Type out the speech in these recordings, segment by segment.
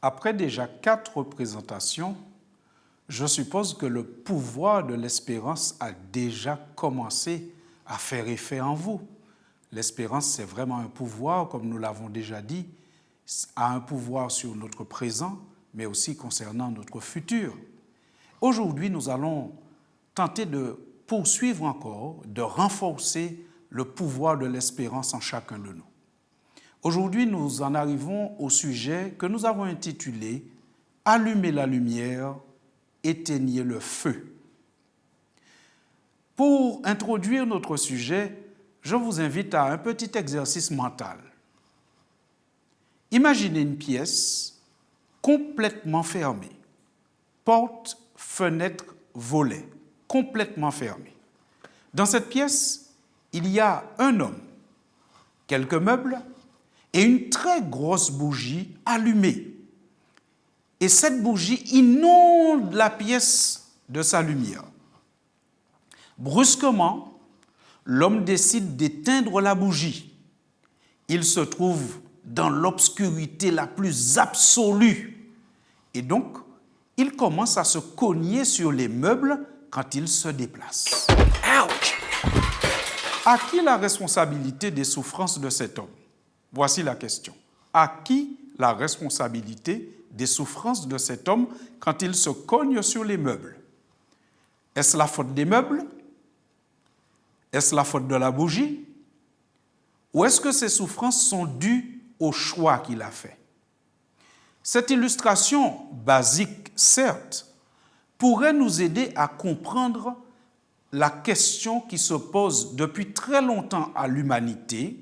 Après déjà 4 représentations, je suppose que le pouvoir de l'espérance a déjà commencé à faire effet en vous. L'espérance, c'est vraiment un pouvoir, comme nous l'avons déjà dit, a un pouvoir sur notre présent, mais aussi concernant notre futur. Aujourd'hui, nous allons tenter de poursuivre encore, de renforcer le pouvoir de l'espérance en chacun de nous. Aujourd'hui, nous en arrivons au sujet que nous avons intitulé « Allumez la lumière, éteignez le feu ». Pour introduire notre sujet, je vous invite à un petit exercice mental. Imaginez une pièce complètement fermée, porte, fenêtre, volet, complètement fermée. Dans cette pièce, il y a un homme, quelques meubles et une très grosse bougie allumée. Et cette bougie inonde la pièce de sa lumière. Brusquement, l'homme décide d'éteindre la bougie. Il se trouve dans l'obscurité la plus absolue. Et donc, il commence à se cogner sur les meubles quand il se déplace. Ouch! À qui la responsabilité des souffrances de cet homme? Voici la question. À qui la responsabilité des souffrances de cet homme quand il se cogne sur les meubles? Est-ce la faute des meubles? Est-ce la faute de la bougie? Ou est-ce que ces souffrances sont dues au choix qu'il a fait? Cette illustration basique, certes, pourrait nous aider à comprendre la question qui se pose depuis très longtemps à l'humanité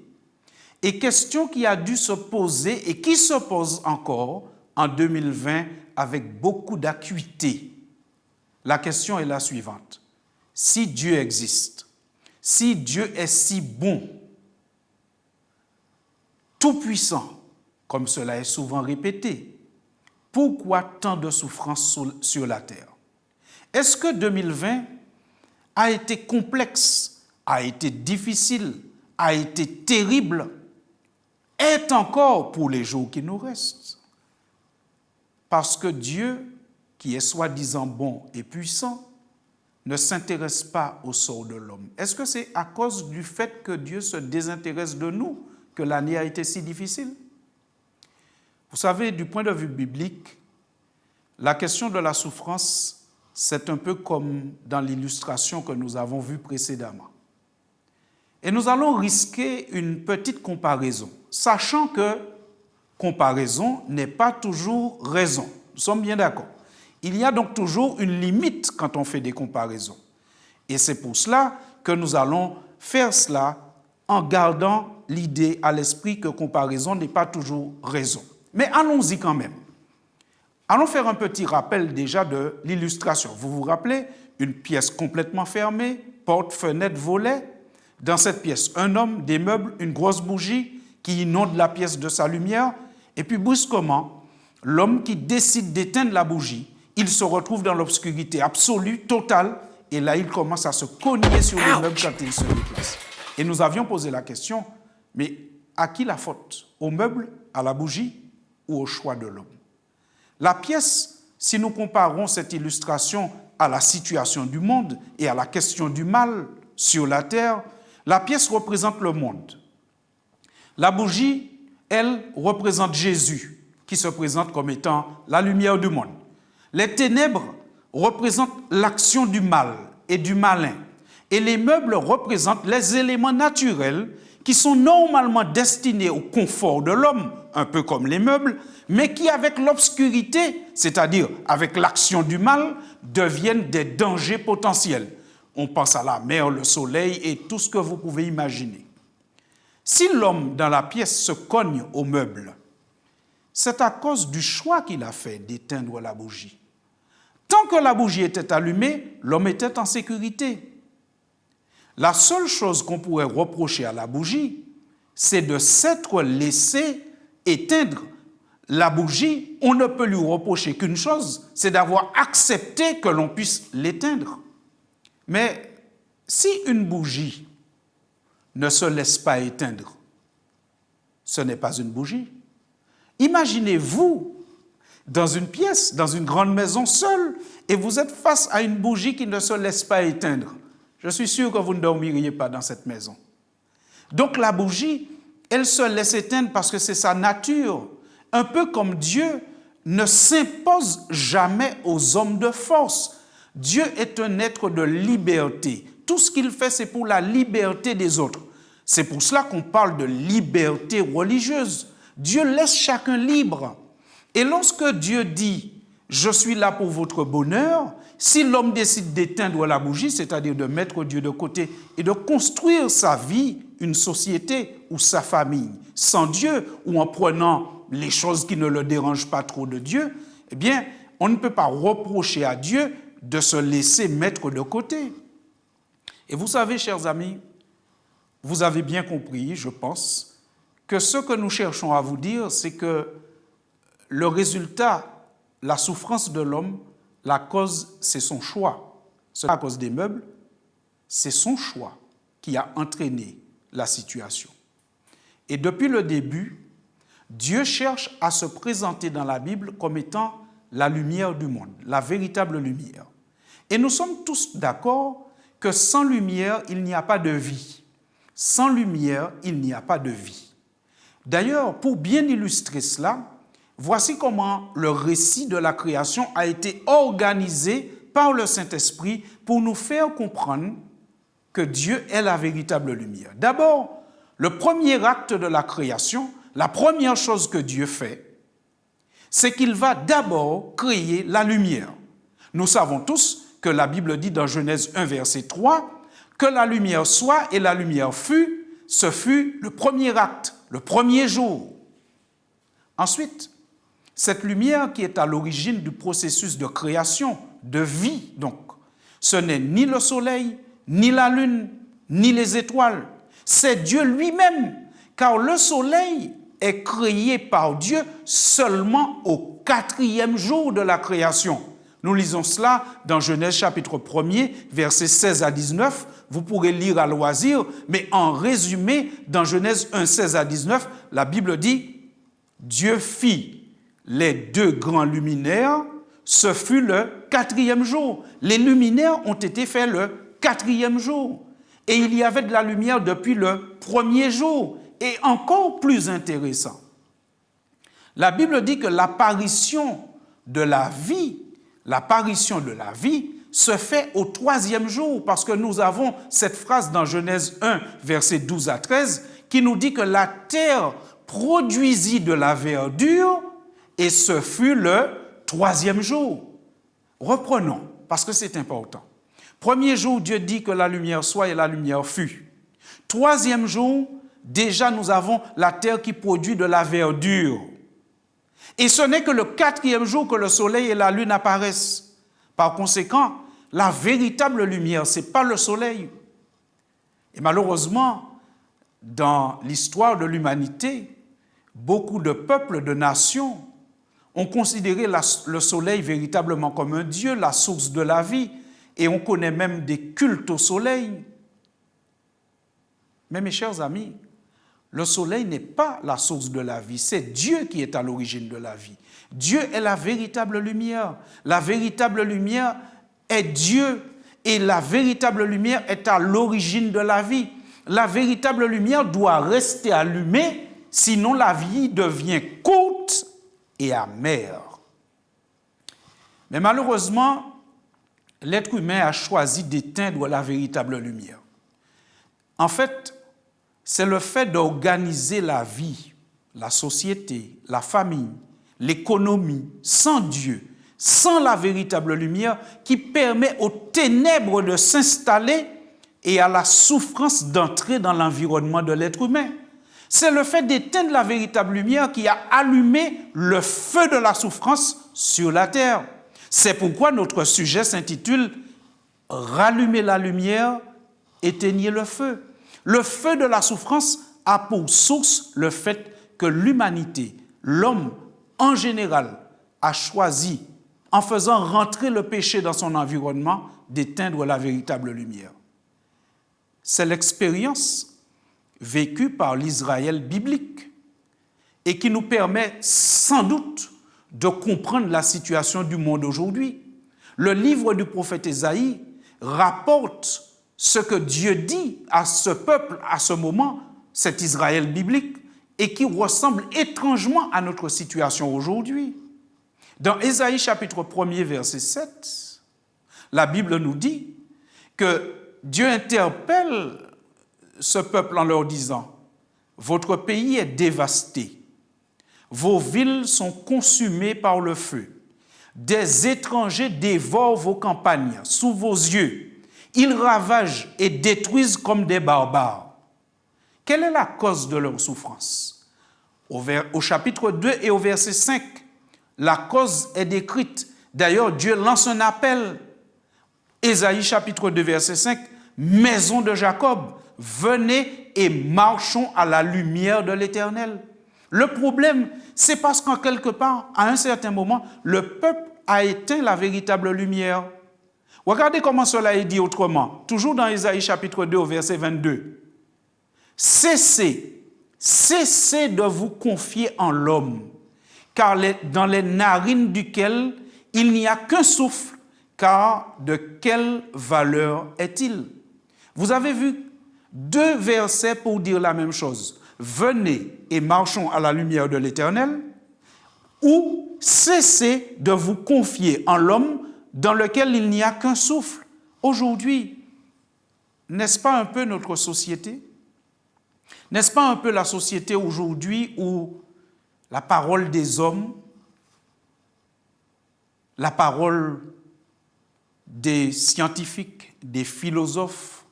et question qui a dû se poser et qui se pose encore en 2020 avec beaucoup d'acuité. La question est la suivante. Si Dieu existe, si Dieu est si bon, tout-puissant, comme cela est souvent répété, pourquoi tant de souffrances sur la terre? Est-ce que 2020 a été complexe, a été difficile, a été terrible, est encore pour les jours qui nous restent? Parce que Dieu, qui est soi-disant bon et puissant, ne s'intéresse pas au sort de l'homme. Est-ce que c'est à cause du fait que Dieu se désintéresse de nous que l'année a été si difficile? Vous savez, du point de vue biblique, la question de la souffrance, c'est un peu comme dans l'illustration que nous avons vue précédemment. Et nous allons risquer une petite comparaison, sachant que comparaison n'est pas toujours raison. Nous sommes bien d'accord. Il y a donc toujours une limite quand on fait des comparaisons. Et c'est pour cela que nous allons faire cela en gardant l'idée à l'esprit que comparaison n'est pas toujours raison. Mais allons-y quand même. Allons faire un petit rappel déjà de l'illustration. Vous vous rappelez, une pièce complètement fermée, porte, fenêtre, volet. Dans cette pièce, un homme, des meubles, une grosse bougie qui inonde la pièce de sa lumière. Et puis brusquement, l'homme qui décide d'éteindre la bougie, il se retrouve dans l'obscurité absolue, totale, et là, il commence à se cogner sur les meubles quand il se déplace. Et nous avions posé la question, mais à qui la faute? Aux meubles, à la bougie ou au choix de l'homme? La pièce, si nous comparons cette illustration à la situation du monde et à la question du mal sur la terre, la pièce représente le monde. La bougie, elle, représente Jésus, qui se présente comme étant la lumière du monde. Les ténèbres représentent l'action du mal et du malin. Et les meubles représentent les éléments naturels qui sont normalement destinés au confort de l'homme, un peu comme les meubles, mais qui, avec l'obscurité, c'est-à-dire avec l'action du mal, deviennent des dangers potentiels. On pense à la mer, le soleil et tout ce que vous pouvez imaginer. Si l'homme dans la pièce se cogne au meuble, c'est à cause du choix qu'il a fait d'éteindre la bougie. Tant que la bougie était allumée, l'homme était en sécurité. La seule chose qu'on pourrait reprocher à la bougie, c'est de s'être laissé éteindre. La bougie, on ne peut lui reprocher qu'une chose, c'est d'avoir accepté que l'on puisse l'éteindre. Mais si une bougie ne se laisse pas éteindre, ce n'est pas une bougie. Imaginez-vous dans une pièce, dans une grande maison seule, et vous êtes face à une bougie qui ne se laisse pas éteindre. Je suis sûr que vous ne dormiriez pas dans cette maison. Donc la bougie, elle se laisse éteindre parce que c'est sa nature. Un peu comme Dieu ne s'impose jamais aux hommes de force. Dieu est un être de liberté. Tout ce qu'il fait, c'est pour la liberté des autres. C'est pour cela qu'on parle de liberté religieuse. Dieu laisse chacun libre. Et lorsque Dieu dit « Je suis là pour votre bonheur », si l'homme décide d'éteindre la bougie, c'est-à-dire de mettre Dieu de côté et de construire sa vie, une société ou sa famille sans Dieu, ou en prenant les choses qui ne le dérangent pas trop de Dieu, eh bien, on ne peut pas reprocher à Dieu de se laisser mettre de côté. Et vous savez, chers amis, vous avez bien compris, je pense, que ce que nous cherchons à vous dire, c'est que le résultat, la souffrance de l'homme, la cause, c'est son choix. Ce n'est pas à cause des meubles, c'est son choix qui a entraîné la situation. Et depuis le début, Dieu cherche à se présenter dans la Bible comme étant la lumière du monde, la véritable lumière. Et nous sommes tous d'accord que sans lumière, il n'y a pas de vie. Sans lumière, il n'y a pas de vie. D'ailleurs, pour bien illustrer cela, voici comment le récit de la création a été organisé par le Saint-Esprit pour nous faire comprendre que Dieu est la véritable lumière. D'abord, le premier acte de la création, la première chose que Dieu fait, c'est qu'il va d'abord créer la lumière. Nous savons tous que la Bible dit dans Genèse 1, verset 3, que la lumière soit et la lumière fut, ce fut le premier acte, le premier jour. Ensuite, cette lumière qui est à l'origine du processus de création, de vie donc, ce n'est ni le soleil, ni la lune, ni les étoiles, c'est Dieu lui-même, car le soleil est créé par Dieu seulement au 4e jour de la création. Nous lisons cela dans Genèse chapitre 1er, versets 16 à 19. Vous pourrez lire à loisir, mais en résumé, dans Genèse 1, 16 à 19, la Bible dit « Dieu fit les 2 grands luminaires, ce fut le 4e jour. » Les luminaires ont été faits le 4e jour. Et il y avait de la lumière depuis le 1er jour. Et encore plus intéressant, la Bible dit que l'apparition de la vie se fait au 3e jour, parce que nous avons cette phrase dans Genèse 1, versets 12 à 13, qui nous dit que la terre produisit de la verdure, et ce fut le 3e jour. Reprenons, parce que c'est important. 1er jour, Dieu dit que la lumière soit et la lumière fut. 3e jour, déjà nous avons la terre qui produit de la verdure. Et ce n'est que le 4e jour que le soleil et la lune apparaissent. Par conséquent, la véritable lumière, ce n'est pas le soleil. Et malheureusement, dans l'histoire de l'humanité, beaucoup de peuples, de nations, ont considéré le soleil véritablement comme un dieu, la source de la vie, et on connaît même des cultes au soleil. Mais mes chers amis, le soleil n'est pas la source de la vie, c'est Dieu qui est à l'origine de la vie. Dieu est la véritable lumière. La véritable lumière est Dieu et la véritable lumière est à l'origine de la vie. La véritable lumière doit rester allumée, sinon la vie devient courte et amère. Mais malheureusement, l'être humain a choisi d'éteindre la véritable lumière. En fait, c'est le fait d'organiser la vie, la société, la famille, l'économie, sans Dieu, sans la véritable lumière, qui permet aux ténèbres de s'installer et à la souffrance d'entrer dans l'environnement de l'être humain. C'est le fait d'éteindre la véritable lumière qui a allumé le feu de la souffrance sur la terre. C'est pourquoi notre sujet s'intitule « Rallumer la lumière, éteignez le feu ». Le feu de la souffrance a pour source le fait que l'humanité, l'homme en général, a choisi, en faisant rentrer le péché dans son environnement, d'éteindre la véritable lumière. C'est l'expérience vécue par l'Israël biblique et qui nous permet sans doute de comprendre la situation du monde aujourd'hui. Le livre du prophète Ésaïe rapporte ce que Dieu dit à ce peuple à ce moment, cet Israël biblique, et qui ressemble étrangement à notre situation aujourd'hui. Dans Ésaïe chapitre 1er, verset 7, la Bible nous dit que Dieu interpelle ce peuple en leur disant « Votre pays est dévasté, vos villes sont consumées par le feu, des étrangers dévorent vos campagnes sous vos yeux, ils ravagent et détruisent comme des barbares. » Quelle est la cause de leur souffrance? Au chapitre 2 et au verset 5, la cause est décrite. D'ailleurs, Dieu lance un appel. Ésaïe chapitre 2, verset 5, « Maison de Jacob, venez et marchons à la lumière de l'Éternel. » Le problème, c'est parce qu'en quelque part, à un certain moment, le peuple a éteint la véritable lumière. Regardez comment cela est dit autrement. Toujours dans Ésaïe chapitre 2 au verset 22. « Cessez de vous confier en l'homme, car dans les narines duquel il n'y a qu'un souffle, car de quelle valeur est-il » Vous avez vu deux versets pour dire la même chose. Venez et marchons à la lumière de l'Éternel, ou cessez de vous confier en l'homme dans lequel il n'y a qu'un souffle. Aujourd'hui, n'est-ce pas un peu notre société? N'est-ce pas un peu la société aujourd'hui où la parole des hommes, la parole des scientifiques, des philosophes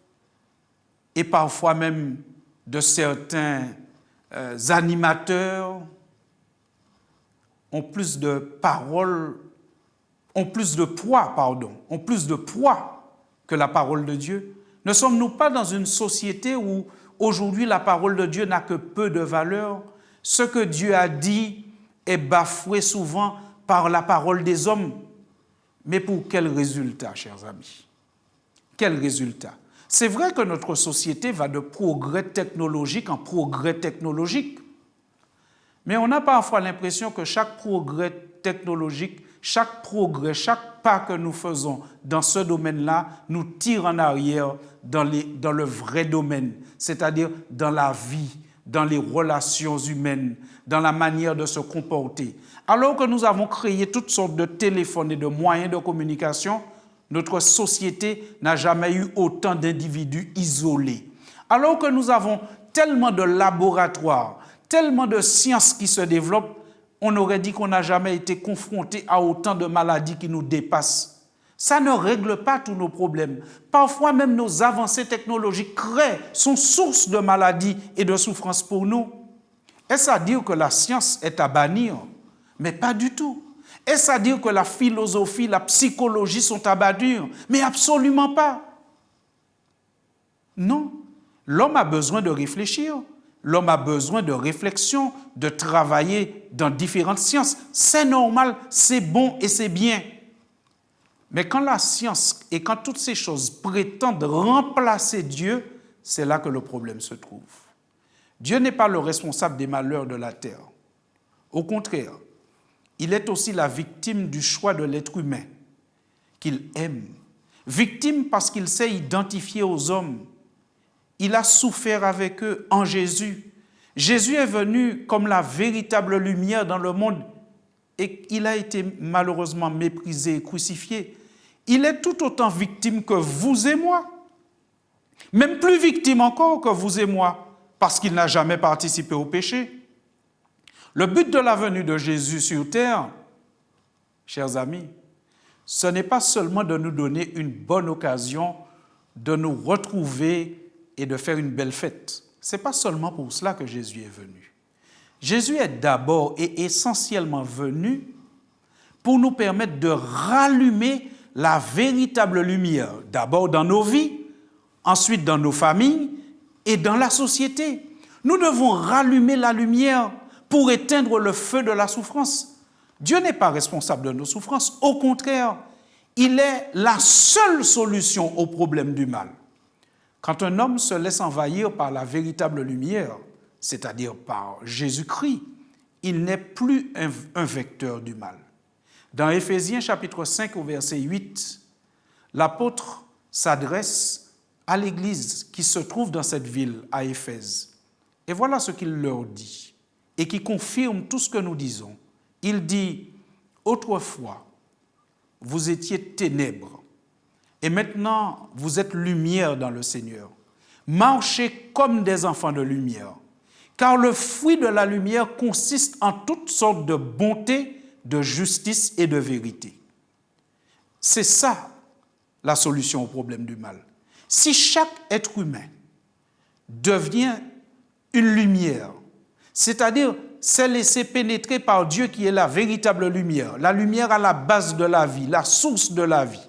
et parfois même de certains animateurs ont plus de paroles, ont plus de poids que la parole de Dieu? Ne sommes-nous pas dans une société où aujourd'hui la parole de Dieu n'a que peu de valeur? Ce que Dieu a dit est bafoué souvent par la parole des hommes. Mais pour quel résultat, chers amis? Quel résultat? C'est vrai que notre société va de progrès technologique en progrès technologique. Mais on a parfois l'impression que chaque progrès technologique, chaque progrès, chaque pas que nous faisons dans ce domaine-là nous tire en arrière dans le vrai domaine, c'est-à-dire dans la vie, dans les relations humaines, dans la manière de se comporter. Alors que nous avons créé toutes sortes de téléphones et de moyens de communication, notre société n'a jamais eu autant d'individus isolés. Alors que nous avons tellement de laboratoires, tellement de sciences qui se développent, on aurait dit qu'on n'a jamais été confronté à autant de maladies qui nous dépassent. Ça ne règle pas tous nos problèmes. Parfois même nos avancées technologiques sont source de maladies et de souffrances pour nous. Est-ce à dire que la science est à bannir? Mais pas du tout. Est-ce à dire que la philosophie, la psychologie sont à bannir? Mais absolument pas. Non. L'homme a besoin de réfléchir. L'homme a besoin de réflexion, de travailler dans différentes sciences. C'est normal, c'est bon et c'est bien. Mais quand la science et quand toutes ces choses prétendent remplacer Dieu, c'est là que le problème se trouve. Dieu n'est pas le responsable des malheurs de la terre. Au contraire, il est aussi la victime du choix de l'être humain qu'il aime. Victime parce qu'il s'est identifié aux hommes. Il a souffert avec eux en Jésus. Jésus est venu comme la véritable lumière dans le monde et il a été malheureusement méprisé et crucifié. Il est tout autant victime que vous et moi. Même plus victime encore que vous et moi, parce qu'il n'a jamais participé au péché. Le but de la venue de Jésus sur terre, chers amis, ce n'est pas seulement de nous donner une bonne occasion de nous retrouver et de faire une belle fête. Ce n'est pas seulement pour cela que Jésus est venu. Jésus est d'abord et essentiellement venu pour nous permettre de rallumer la véritable lumière, d'abord dans nos vies, ensuite dans nos familles et dans la société. Nous devons rallumer la lumière pour éteindre le feu de la souffrance. Dieu n'est pas responsable de nos souffrances. Au contraire, il est la seule solution au problème du mal. Quand un homme se laisse envahir par la véritable lumière, c'est-à-dire par Jésus-Christ, il n'est plus un vecteur du mal. Dans Éphésiens chapitre 5 au verset 8, l'apôtre s'adresse à l'église qui se trouve dans cette ville, à Éphèse. Et voilà ce qu'il leur dit, et qui confirme tout ce que nous disons. Il dit, « Autrefois, vous étiez ténèbres, et maintenant vous êtes lumière dans le Seigneur. Marchez comme des enfants de lumière, car le fruit de la lumière consiste en toutes sortes de bonté, de justice et de vérité. » C'est ça la solution au problème du mal. Si chaque être humain devient une lumière, c'est-à-dire s'est laissé pénétrer par Dieu qui est la véritable lumière, la lumière à la base de la vie, la source de la vie,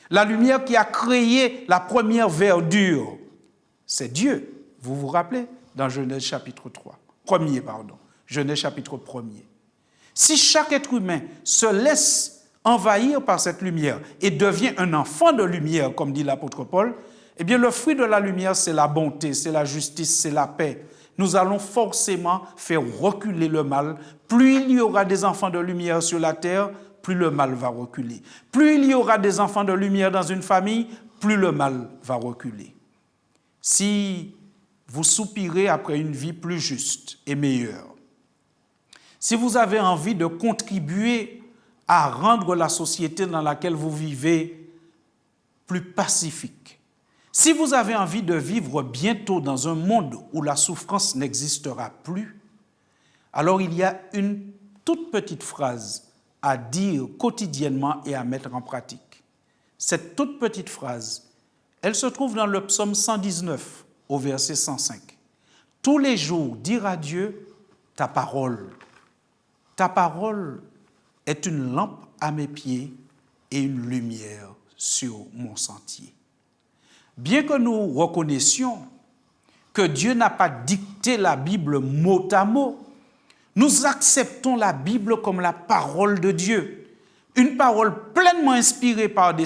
la lumière qui a créé la première verdure, c'est Dieu. Vous vous rappelez dans Genèse chapitre 3, Genèse chapitre 1er. Si chaque être humain se laisse envahir par cette lumière et devient un enfant de lumière, comme dit l'apôtre Paul, eh bien le fruit de la lumière, c'est la bonté, c'est la justice, c'est la paix. Nous allons forcément faire reculer le mal. Plus il y aura des enfants de lumière sur la terre, plus le mal va reculer. Plus il y aura des enfants de lumière dans une famille, plus le mal va reculer. Si vous soupirez après une vie plus juste et meilleure, si vous avez envie de contribuer à rendre la société dans laquelle vous vivez plus pacifique, si vous avez envie de vivre bientôt dans un monde où la souffrance n'existera plus, alors il y a une toute petite phrase à dire quotidiennement et à mettre en pratique. Cette toute petite phrase, elle se trouve dans le psaume 119 au verset 105. Tous les jours, dire à Dieu, ta parole est une lampe à mes pieds et une lumière sur mon sentier. Bien que nous reconnaissions que Dieu n'a pas dicté la Bible mot à mot, nous acceptons la Bible comme la parole de Dieu, une parole pleinement inspirée par le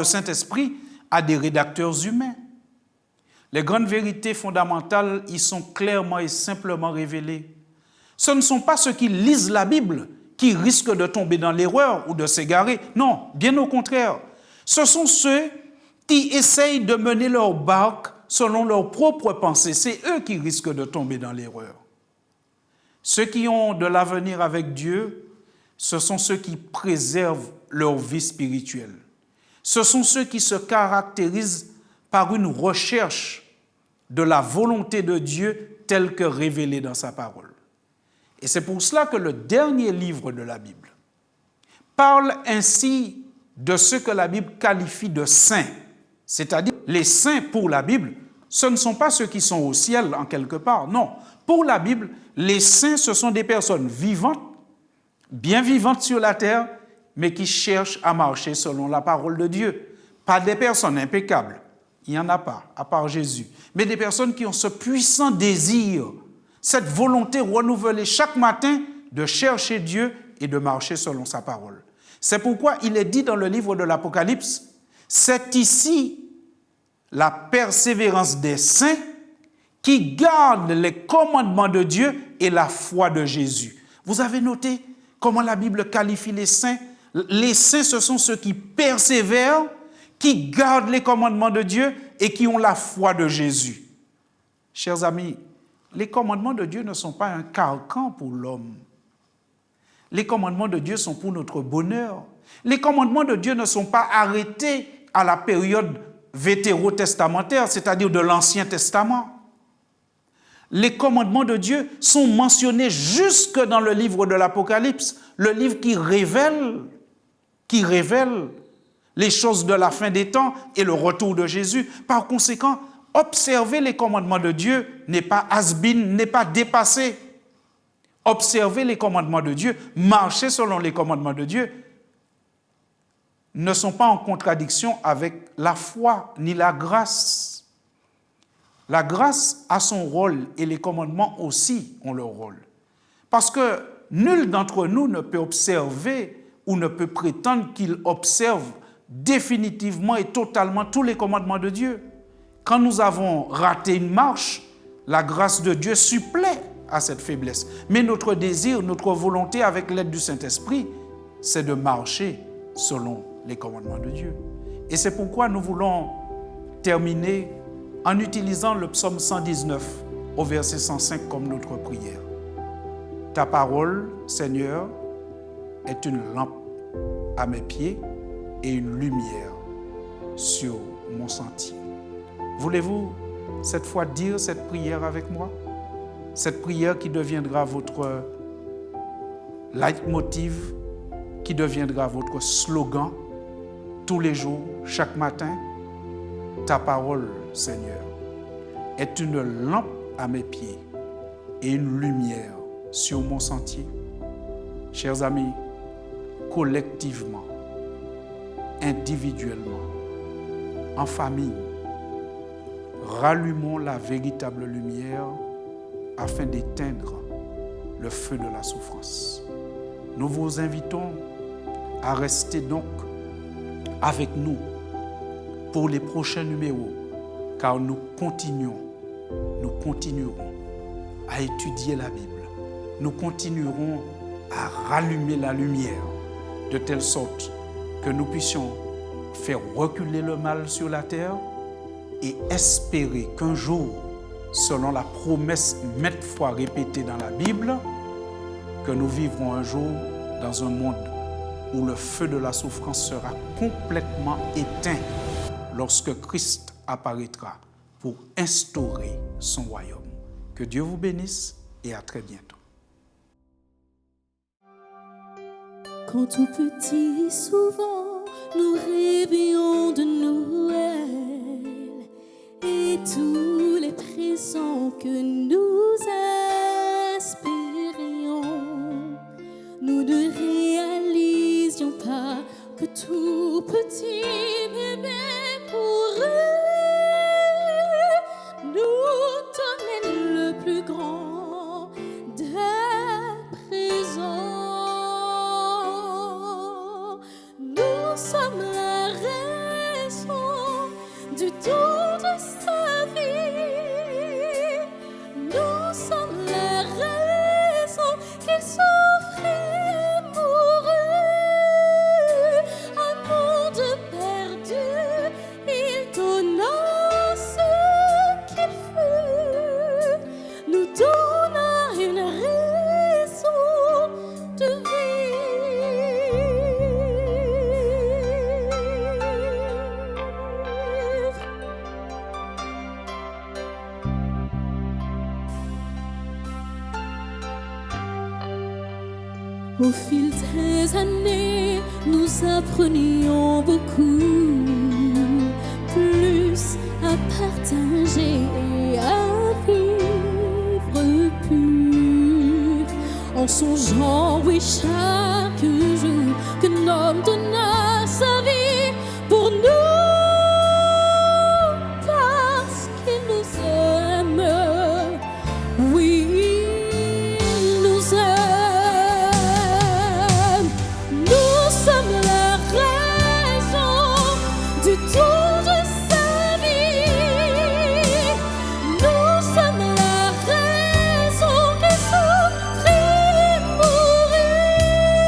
Saint-Esprit à des rédacteurs humains. Les grandes vérités fondamentales y sont clairement et simplement révélées. Ce ne sont pas ceux qui lisent la Bible qui risquent de tomber dans l'erreur ou de s'égarer. Non, bien au contraire. Ce sont ceux qui essayent de mener leur barque selon leurs propres pensées. C'est eux qui risquent de tomber dans l'erreur. Ceux qui ont de l'avenir avec Dieu, ce sont ceux qui préservent leur vie spirituelle. Ce sont ceux qui se caractérisent par une recherche de la volonté de Dieu telle que révélée dans sa parole. Et c'est pour cela que le dernier livre de la Bible parle ainsi de ce que la Bible qualifie de saints. C'est-à-dire, les saints pour la Bible, ce ne sont pas ceux qui sont au ciel en quelque part. Non, pour la Bible, les saints, ce sont des personnes vivantes, bien vivantes sur la terre, mais qui cherchent à marcher selon la parole de Dieu. Pas des personnes impeccables, il n'y en a pas, à part Jésus, mais des personnes qui ont ce puissant désir, cette volonté renouvelée chaque matin de chercher Dieu et de marcher selon sa parole. C'est pourquoi il est dit dans le livre de l'Apocalypse, c'est ici la persévérance des saints qui gardent les commandements de Dieu et la foi de Jésus. Vous avez noté comment la Bible qualifie les saints? Les saints, ce sont ceux qui persévèrent, qui gardent les commandements de Dieu et qui ont la foi de Jésus. Chers amis, les commandements de Dieu ne sont pas un carcan pour l'homme. Les commandements de Dieu sont pour notre bonheur. Les commandements de Dieu ne sont pas arrêtés à la période vétérotestamentaire, c'est-à-dire de l'Ancien Testament. Les commandements de Dieu sont mentionnés jusque dans le livre de l'Apocalypse, le livre qui révèle les choses de la fin des temps et le retour de Jésus. Par conséquent, observer les commandements de Dieu n'est pas has-been, n'est pas dépassé. Observer les commandements de Dieu, marcher selon les commandements de Dieu, ne sont pas en contradiction avec la foi ni la grâce. La grâce a son rôle et les commandements aussi ont leur rôle. Parce que nul d'entre nous ne peut observer ou ne peut prétendre qu'il observe définitivement et totalement tous les commandements de Dieu. Quand nous avons raté une marche, la grâce de Dieu supplée à cette faiblesse. Mais notre désir, notre volonté, avec l'aide du Saint-Esprit, c'est de marcher selon les commandements de Dieu. Et c'est pourquoi nous voulons terminer en utilisant le psaume 119 au verset 105 comme notre prière. Ta parole, Seigneur, est une lampe à mes pieds et une lumière sur mon sentier. Voulez-vous cette fois dire cette prière avec moi? Cette prière qui deviendra votre leitmotiv, qui deviendra votre slogan tous les jours, chaque matin. Ta parole, Seigneur, est une lampe à mes pieds et une lumière sur mon sentier. Chers amis, collectivement, individuellement, en famille, rallumons la véritable lumière afin d'éteindre le feu de la souffrance. Nous vous invitons à rester donc avec nous pour les prochains numéros, car nous continuerons à étudier la Bible. Nous continuerons à rallumer la lumière de telle sorte que nous puissions faire reculer le mal sur la terre et espérer qu'un jour, selon la promesse maintes fois répétée dans la Bible, que nous vivrons un jour dans un monde où le feu de la souffrance sera complètement éteint lorsque Christ apparaîtra pour instaurer son royaume. Que Dieu vous bénisse et à très bientôt. Quand tout petit, souvent, nous rêvions de Noël et tous les présents que nous espérions, nous ne réalisions pas que tout petit bébé pour eux nous donnait le plus grand des présents. Nous sommes la raison du don de sa vie. Nous sommes la raison qu'il souffrit et mourut. Un monde perdu, il donna ce qu'il fut. Nous donna une raison de Au fil des années, nous apprenions beaucoup, plus à partager et à vivre pur, en songeant, oui, chaque jour qu'un homme donna sa vie pour nous, parce qu'il nous aime. Oui, il nous aime. Nous sommes la raison du don de sa vie. Nous sommes la raison qu'il souffrit et mourut.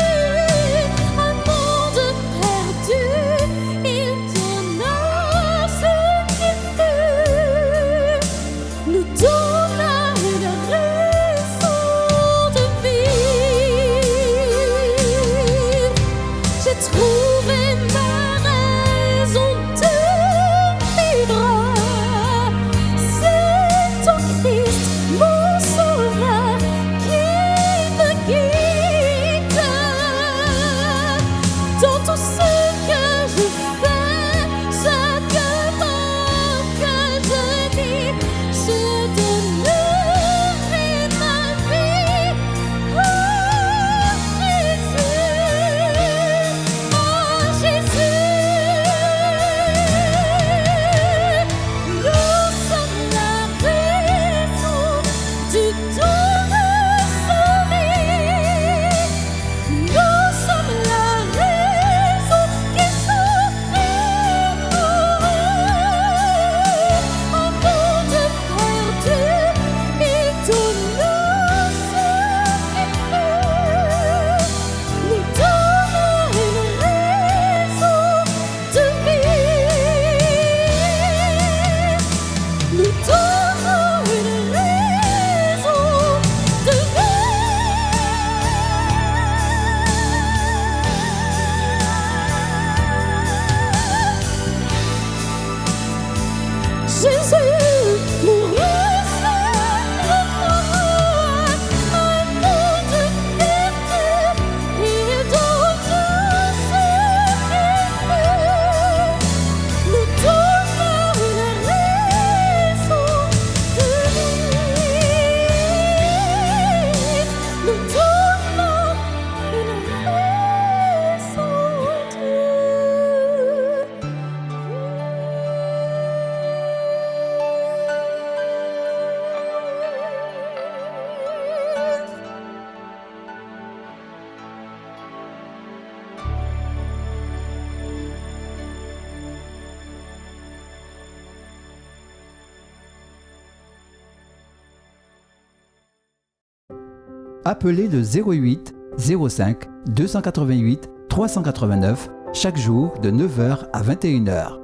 Appelez le 08 05 288 389 chaque jour de 9h à 21h.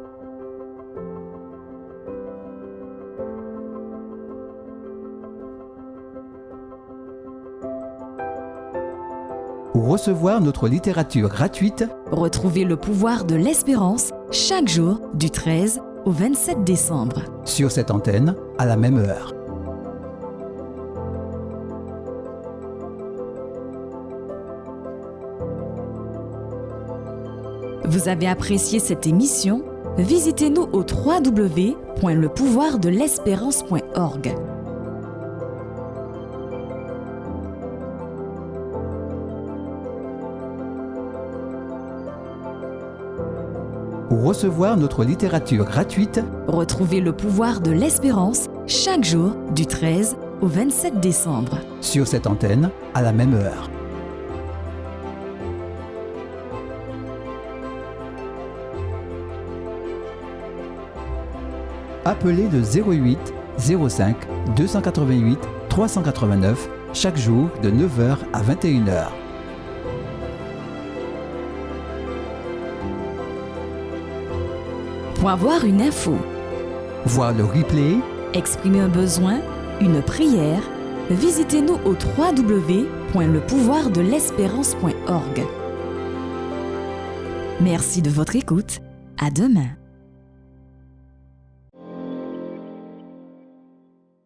Pour recevoir notre littérature gratuite, Retrouvez le pouvoir de l'espérance chaque jour du 13 au 27 décembre. sur cette antenne, à la même heure. Vous avez apprécié cette émission? Visitez-nous au www.lepouvoirdelespérance.org. Pour recevoir notre littérature gratuite, Retrouvez le pouvoir de l'espérance chaque jour du 13 au 27 décembre. sur cette antenne, à la même heure. Appelez le 08 05 288 389 chaque jour de 9h à 21h. Pour avoir une info, Voir le replay, exprimer un besoin, une prière, visitez-nous au www.lepouvoirdelespérance.org. Merci de votre écoute. À demain.